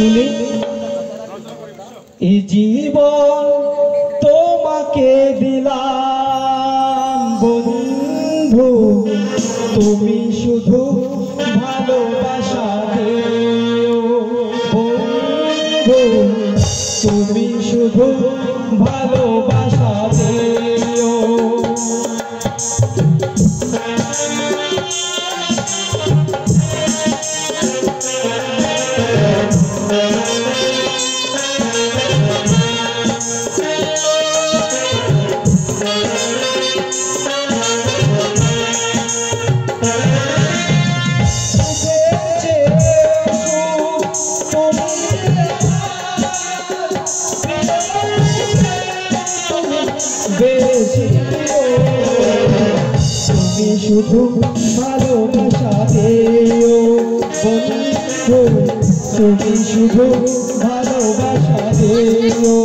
শুনি। এই জীবন তোমাকে দিলাম বন্ধু, তুমি শুধু ভালোবাসা দিও বন্ধু, তুমি শুধু ভালোবাসা দিও। তুমি শুধু ভালোবাসা দিও বন্ধু, তুমি শুধু ভালোবাসা দিও।